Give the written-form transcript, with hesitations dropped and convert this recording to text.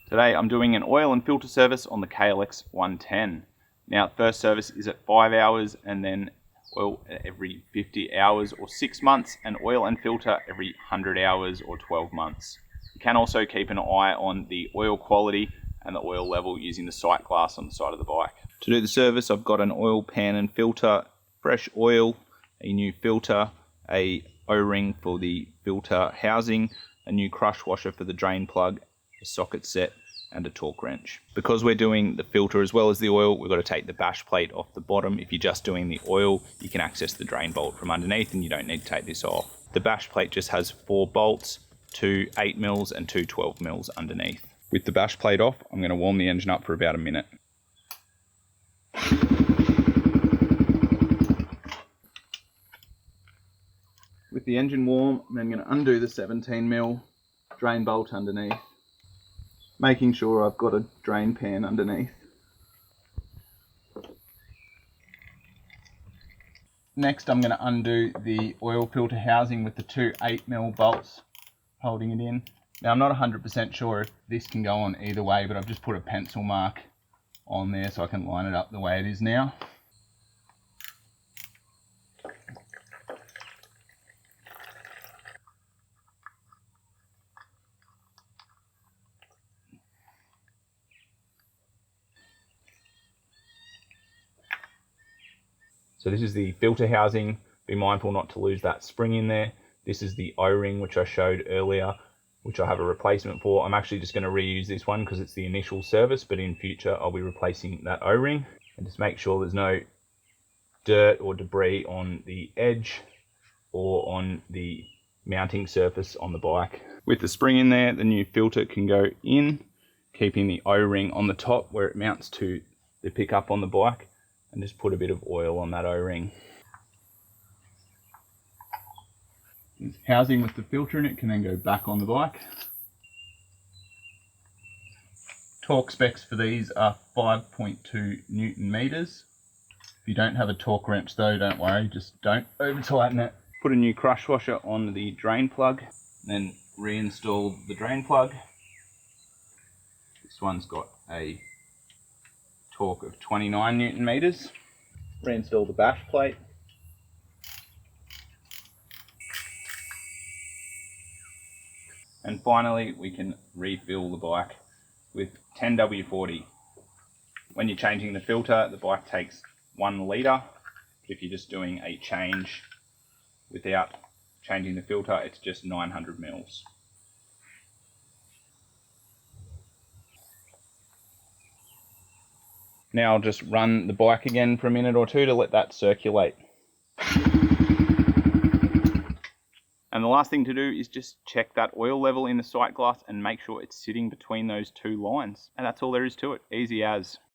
Today I'm doing an oil and filter service on the KLX110. Now first service is at 5 hours and then oil every 50 hours or 6 months, and oil and filter every 100 hours or 12 months. You can also keep an eye on the oil quality and the oil level using the sight glass on the side of the bike. To do the service I've got an oil pan and filter, fresh oil, a new filter, a O-ring for the filter housing, a new crush washer for the drain plug, a socket set and a torque wrench. Because we're doing the filter as well as the oil, we've got to take the bash plate off the bottom. If you're just doing the oil, you can access the drain bolt from underneath and you don't need to take this off. The bash plate just has 4 bolts, 2 8mm and 2 12mm underneath. With the bash plate off, I'm going to warm the engine up for about a minute. With the engine warm, I'm then going to undo the 17mm drain bolt underneath, making sure I've got a drain pan underneath. Next I'm going to undo the oil filter housing with the 2 8mm bolts holding it in. Now I'm not 100% sure if this can go on either way, but I've just put a pencil mark on there so I can line it up the way it is now. So this is the filter housing. Be mindful not to lose that spring in there. This is the O-ring which I showed earlier, which I have a replacement for. I'm actually just going to reuse this one because it's the initial service, but in future I'll be replacing that O-ring. And just make sure there's no dirt or debris on the edge or on the mounting surface on the bike. With the spring in there, the new filter can go in, keeping the O-ring on the top where it mounts to the pickup on the bike, and just put a bit of oil on that O-ring. Housing with the filter in it can then go back on the bike. Torque specs for these are 5.2 Newton meters. If you don't have a torque wrench though, don't worry, just don't over tighten it. Put a new crush washer on the drain plug, then reinstall the drain plug. This one's got a torque of 29 Newton meters. Reinstall the bash plate. And finally, we can refill the bike with 10W40. When you're changing the filter, the bike takes 1 litre. If you're just doing a change without changing the filter, it's just 900 mils. Now I'll just run the bike again for a minute or two to let that circulate. And the last thing to do is just check that oil level in the sight glass and make sure it's sitting between those 2 lines. And that's all there is to it, easy as.